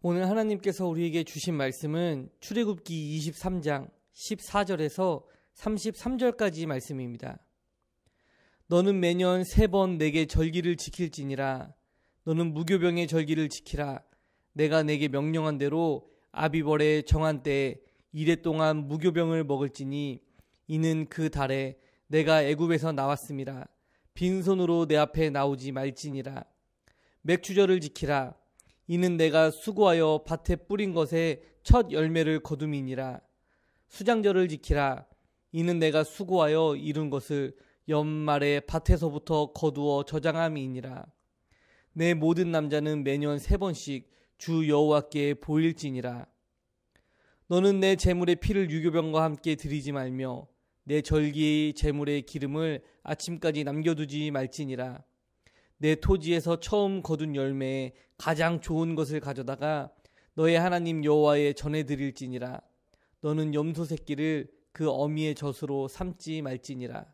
오늘 하나님께서 우리에게 주신 말씀은 출애굽기 23장 14절에서 33절까지 말씀입니다. 너는 매년 3번 내게 절기를 지킬지니라. 너는 무교병의 절기를 지키라. 내가 내게 명령한 대로 아비벌의 정한 때에 이래 동안 무교병을 먹을지니 이는 그 달에 내가 애굽에서 나왔음이라. 빈손으로 내 앞에 나오지 말지니라. 맥추절을 지키라. 이는 내가 수고하여 밭에 뿌린 것에 첫 열매를 거둠이니라. 수장절을 지키라. 이는 내가 수고하여 이룬 것을 연말에 밭에서부터 거두어 저장함이니라. 내 모든 남자는 매년 3번씩 주 여호와께 보일지니라. 너는 내 제물의 피를 유교병과 함께 드리지 말며 내 절기의 제물의 기름을 아침까지 남겨두지 말지니라. 내 토지에서 처음 거둔 열매에 가장 좋은 것을 가져다가 너의 하나님 여호와에 전해드릴지니라. 너는 염소 새끼를 그 어미의 젖으로 삼지 말지니라.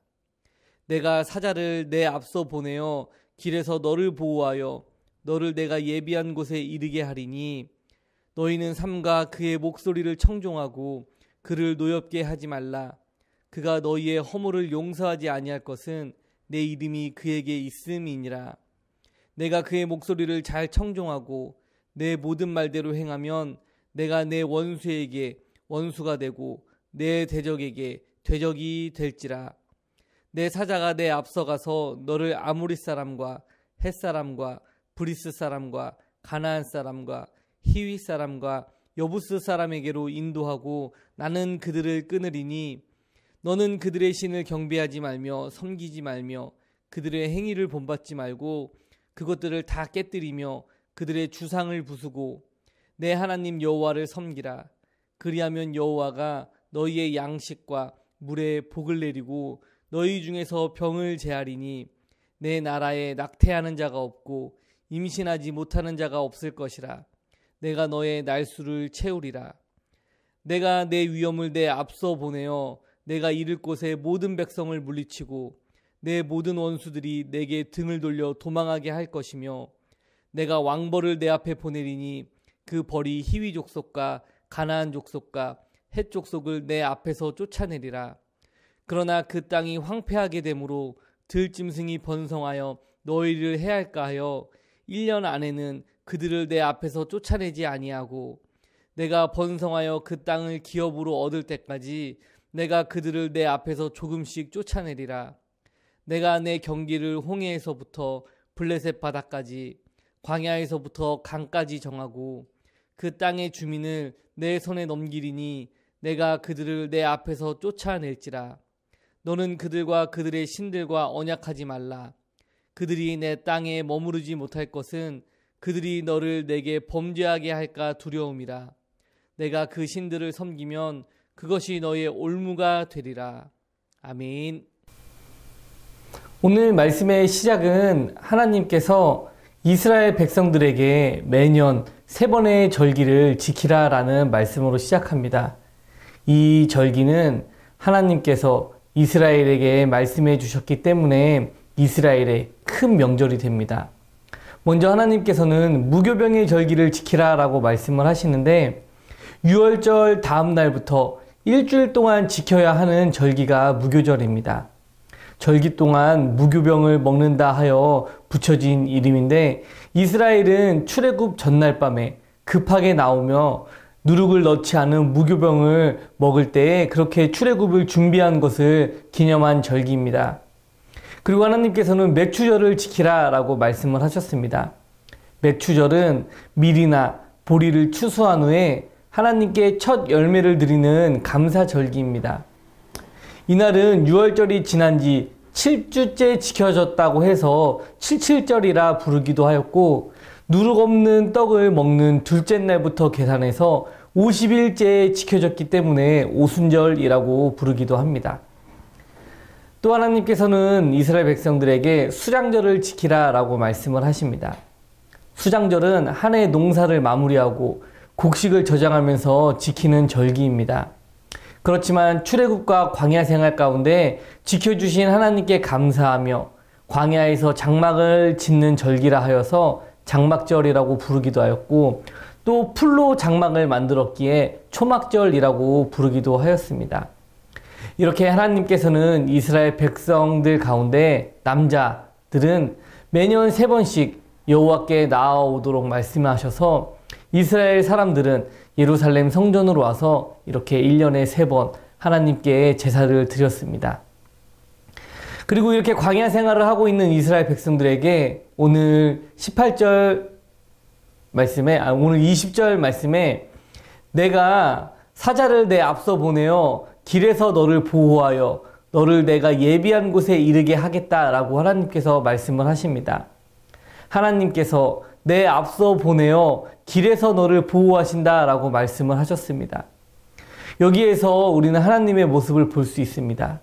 내가 사자를 내 앞서 보내어 길에서 너를 보호하여 너를 내가 예비한 곳에 이르게 하리니 너희는 삼가 그의 목소리를 청종하고 그를 노엽게 하지 말라. 그가 너희의 허물을 용서하지 아니할 것은 내 이름이 그에게 있음이니라. 내가 그의 목소리를 잘 청종하고 내 모든 말대로 행하면 내가 내 원수에게 원수가 되고 내 대적에게 대적이 될지라. 내 사자가 내 앞서가서 너를 아모리 사람과 헷 사람과 브리스 사람과 가나안 사람과 히위 사람과 여부스 사람에게로 인도하고 나는 그들을 끊으리니 너는 그들의 신을 경배하지 말며 섬기지 말며 그들의 행위를 본받지 말고 그것들을 다 깨뜨리며 그들의 주상을 부수고 내 하나님 여호와를 섬기라. 그리하면 여호와가 너희의 양식과 물에 복을 내리고 너희 중에서 병을 제하리니 내 나라에 낙태하는 자가 없고 임신하지 못하는 자가 없을 것이라. 내가 너의 날수를 채우리라. 내가 내 위엄을 내 앞서 보내어 내가 이를 곳에 모든 백성을 물리치고 내 모든 원수들이 내게 등을 돌려 도망하게 할 것이며 내가 왕벌을 내 앞에 보내리니 그 벌이 히위 족속과 가나안 족속과 헷 족속을 내 앞에서 쫓아내리라. 그러나 그 땅이 황폐하게 되므로 들짐승이 번성하여 너희를 해할까 하여 1년 안에는 그들을 내 앞에서 쫓아내지 아니하고 내가 번성하여 그 땅을 기업으로 얻을 때까지 내가 그들을 내 앞에서 조금씩 쫓아내리라. 내가 내 경기를 홍해에서부터 블레셋 바다까지 광야에서부터 강까지 정하고 그 땅의 주민을 내 손에 넘기리니 내가 그들을 내 앞에서 쫓아낼지라. 너는 그들과 그들의 신들과 언약하지 말라. 그들이 내 땅에 머무르지 못할 것은 그들이 너를 내게 범죄하게 할까 두려움이라. 내가 그 신들을 섬기면 그것이 너의 올무가 되리라. 아멘. 오늘 말씀의 시작은 하나님께서 이스라엘 백성들에게 매년 3번의 절기를 지키라 라는 말씀으로 시작합니다. 이 절기는 하나님께서 이스라엘에게 말씀해 주셨기 때문에 이스라엘의 큰 명절이 됩니다. 먼저 하나님께서는 무교병의 절기를 지키라 라고 말씀을 하시는데 6월절 다음 날부터 일주일 동안 지켜야 하는 절기가 무교절입니다. 절기 동안 무교병을 먹는다 하여 붙여진 이름인데 이스라엘은 출애굽 전날 밤에 급하게 나오며 누룩을 넣지 않은 무교병을 먹을 때에 그렇게 출애굽을 준비한 것을 기념한 절기입니다. 그리고 하나님께서는 맥추절을 지키라 라고 말씀을 하셨습니다. 맥추절은 밀이나 보리를 추수한 후에 하나님께 첫 열매를 드리는 감사절기입니다. 이날은 6월절이 지난 지 7주째 지켜졌다고 해서 77절이라 부르기도 하였고 누룩 없는 떡을 먹는 둘째 날부터 계산해서 50일째 지켜졌기 때문에 오순절이라고 부르기도 합니다. 또 하나님께서는 이스라엘 백성들에게 수장절을 지키라 라고 말씀을 하십니다. 수장절은 한 해 농사를 마무리하고 곡식을 저장하면서 지키는 절기입니다. 그렇지만 출애굽과 광야 생활 가운데 지켜주신 하나님께 감사하며 광야에서 장막을 짓는 절기라 하여서 장막절이라고 부르기도 하였고 또 풀로 장막을 만들었기에 초막절이라고 부르기도 하였습니다. 이렇게 하나님께서는 이스라엘 백성들 가운데 남자들은 매년 3번씩 여호와께 나아오도록 말씀하셔서 이스라엘 사람들은 예루살렘 성전으로 와서 이렇게 1년에 3번 하나님께 제사를 드렸습니다. 그리고 이렇게 광야 생활을 하고 있는 이스라엘 백성들에게 오늘 18절 말씀에, 오늘 20절 말씀에 내가 사자를 내 앞서 보내어 길에서 너를 보호하여 너를 내가 예비한 곳에 이르게 하겠다라고 하나님께서 말씀을 하십니다. 하나님께서 내 앞서 보내어 길에서 너를 보호하신다라고 말씀을 하셨습니다. 여기에서 우리는 하나님의 모습을 볼 수 있습니다.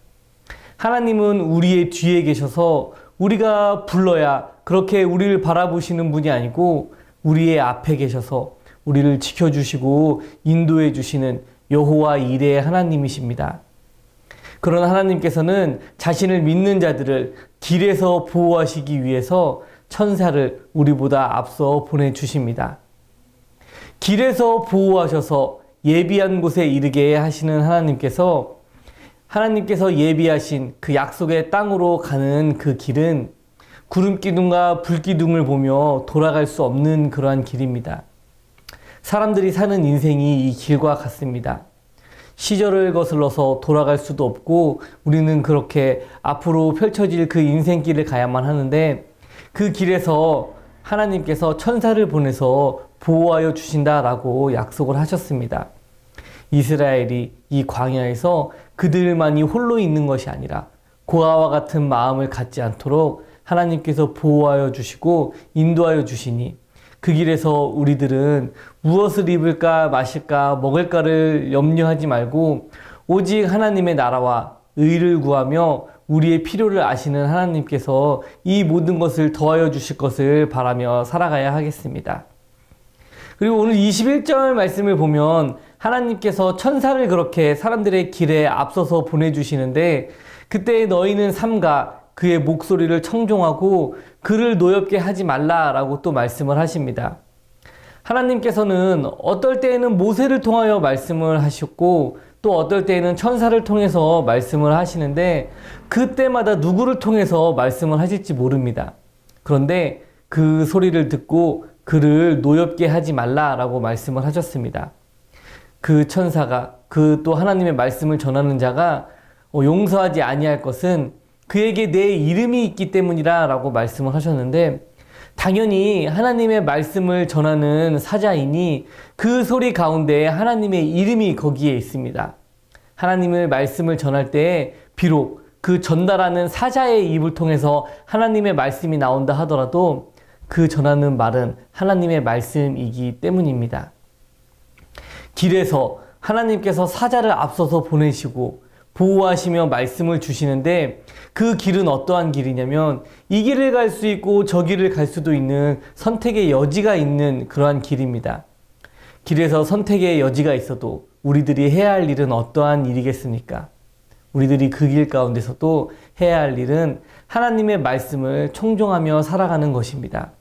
하나님은 우리의 뒤에 계셔서 우리가 불러야 그렇게 우리를 바라보시는 분이 아니고 우리의 앞에 계셔서 우리를 지켜주시고 인도해 주시는 여호와 이레의 하나님이십니다. 그런 하나님께서는 자신을 믿는 자들을 길에서 보호하시기 위해서 천사를 우리보다 앞서 보내주십니다. 길에서 보호하셔서 예비한 곳에 이르게 하시는 하나님께서 예비하신 그 약속의 땅으로 가는 그 길은 구름기둥과 불기둥을 보며 돌아갈 수 없는 그러한 길입니다. 사람들이 사는 인생이 이 길과 같습니다. 시절을 거슬러서 돌아갈 수도 없고 우리는 그렇게 앞으로 펼쳐질 그 인생길을 가야만 하는데 그 길에서 하나님께서 천사를 보내서 보호하여 주신다라고 약속을 하셨습니다. 이스라엘이 이 광야에서 그들만이 홀로 있는 것이 아니라 고아와 같은 마음을 갖지 않도록 하나님께서 보호하여 주시고 인도하여 주시니 그 길에서 우리들은 무엇을 입을까 마실까 먹을까를 염려하지 말고 오직 하나님의 나라와 의를 구하며 우리의 필요를 아시는 하나님께서 이 모든 것을 더하여 주실 것을 바라며 살아가야 하겠습니다. 그리고 오늘 21절 말씀을 보면 하나님께서 천사를 그렇게 사람들의 길에 앞서서 보내주시는데 그때 너희는 삼가 그의 목소리를 청종하고 그를 노엽게 하지 말라라고 또 말씀을 하십니다. 하나님께서는 어떨 때에는 모세를 통하여 말씀을 하셨고 또 어떨 때에는 천사를 통해서 말씀을 하시는데 그때마다 누구를 통해서 말씀을 하실지 모릅니다. 그런데 그 소리를 듣고 그를 노엽게 하지 말라라고 말씀을 하셨습니다. 그 천사가 그 또 하나님의 말씀을 전하는 자가 용서하지 아니할 것은 그에게 내 이름이 있기 때문이라 라고 말씀을 하셨는데 당연히 하나님의 말씀을 전하는 사자이니 그 소리 가운데 하나님의 이름이 거기에 있습니다. 하나님의 말씀을 전할 때 비록 그 전달하는 사자의 입을 통해서 하나님의 말씀이 나온다 하더라도 그 전하는 말은 하나님의 말씀이기 때문입니다. 길에서 하나님께서 사자를 앞서서 보내시고 보호하시며 말씀을 주시는데 그 길은 어떠한 길이냐면 이 길을 갈 수 있고 저 길을 갈 수도 있는 선택의 여지가 있는 그러한 길입니다. 길에서 선택의 여지가 있어도 우리들이 해야 할 일은 어떠한 일이겠습니까? 우리들이 그 길 가운데서도 해야 할 일은 하나님의 말씀을 청종하며 살아가는 것입니다.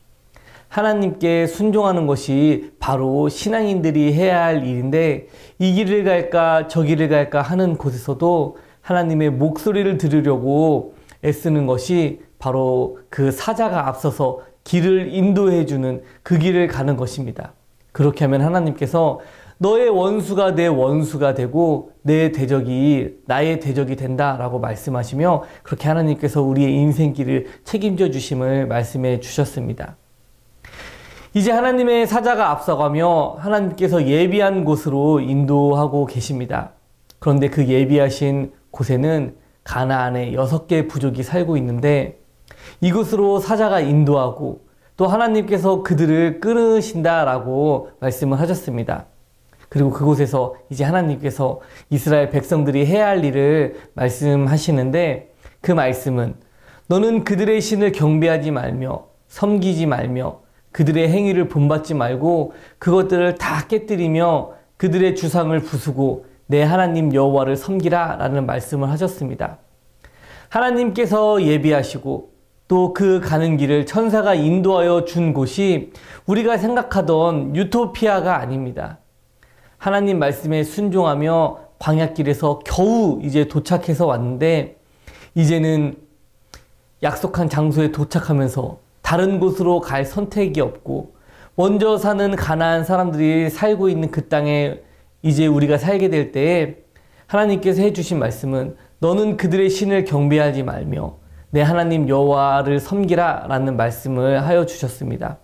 하나님께 순종하는 것이 바로 신앙인들이 해야 할 일인데 이 길을 갈까 저 길을 갈까 하는 곳에서도 하나님의 목소리를 들으려고 애쓰는 것이 바로 그 사자가 앞서서 길을 인도해 주는 그 길을 가는 것입니다. 그렇게 하면 하나님께서 너의 원수가 내 원수가 되고 내 대적이 나의 대적이 된다라고 말씀하시며 그렇게 하나님께서 우리의 인생길을 책임져 주심을 말씀해 주셨습니다. 이제 하나님의 사자가 앞서가며 하나님께서 예비한 곳으로 인도하고 계십니다. 그런데 그 예비하신 곳에는 가나안에 6개 부족이 살고 있는데 이곳으로 사자가 인도하고 또 하나님께서 그들을 끌으신다라고 말씀을 하셨습니다. 그리고 그곳에서 이제 하나님께서 이스라엘 백성들이 해야 할 일을 말씀하시는데 그 말씀은 너는 그들의 신을 경배하지 말며 섬기지 말며 그들의 행위를 본받지 말고 그것들을 다 깨뜨리며 그들의 주상을 부수고 내 하나님 여호와를 섬기라 라는 말씀을 하셨습니다. 하나님께서 예비하시고 또 그 가는 길을 천사가 인도하여 준 곳이 우리가 생각하던 유토피아가 아닙니다. 하나님 말씀에 순종하며 광야길에서 겨우 이제 도착해서 왔는데, 이제는 약속한 장소에 도착하면서 다른 곳으로 갈 선택이 없고, 먼저 사는 가나안 사람들이 살고 있는 그 땅에 이제 우리가 살게 될 때에 하나님께서 해주신 말씀은 너는 그들의 신을 경배하지 말며 내 하나님 여호와를 섬기라 라는 말씀을 하여 주셨습니다.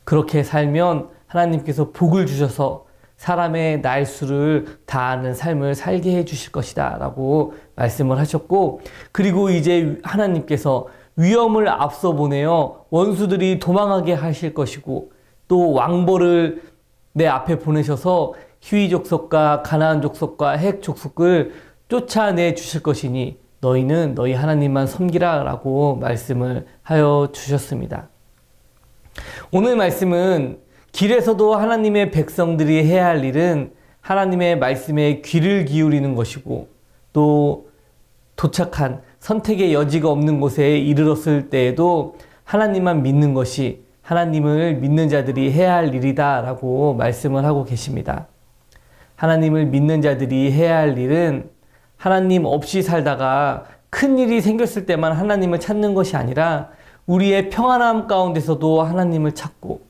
그렇게 살면 하나님께서 복을 주셔서 사람의 날수를 다하는 삶을 살게 해 주실 것이다 라고 말씀을 하셨고, 그리고 이제 하나님께서 위험을 앞서 보내어 원수들이 도망하게 하실 것이고, 또 왕벌을 내 앞에 보내셔서 히위 족속과 가나안 족속과 헷 족속을 쫓아내 주실 것이니 너희는 너희 하나님만 섬기라 라고 말씀을 하여 주셨습니다. 오늘 말씀은 길에서도 하나님의 백성들이 해야 할 일은 하나님의 말씀에 귀를 기울이는 것이고, 또 도착한 선택의 여지가 없는 곳에 이르렀을 때에도 하나님만 믿는 것이 하나님을 믿는 자들이 해야 할 일이다 라고 말씀을 하고 계십니다. 하나님을 믿는 자들이 해야 할 일은 하나님 없이 살다가 큰일이 생겼을 때만 하나님을 찾는 것이 아니라 우리의 평안함 가운데서도 하나님을 찾고,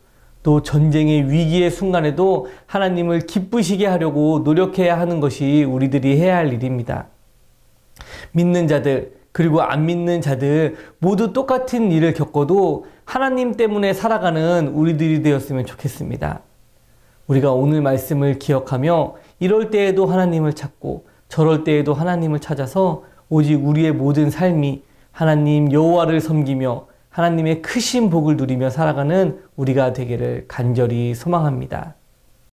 또 전쟁의 위기의 순간에도 하나님을 기쁘시게 하려고 노력해야 하는 것이 우리들이 해야 할 일입니다. 믿는 자들 그리고 안 믿는 자들 모두 똑같은 일을 겪어도 하나님 때문에 살아가는 우리들이 되었으면 좋겠습니다. 우리가 오늘 말씀을 기억하며 이럴 때에도 하나님을 찾고 저럴 때에도 하나님을 찾아서 오직 우리의 모든 삶이 하나님 여호와를 섬기며 하나님의 크신 복을 누리며 살아가는 우리가 되기를 간절히 소망합니다.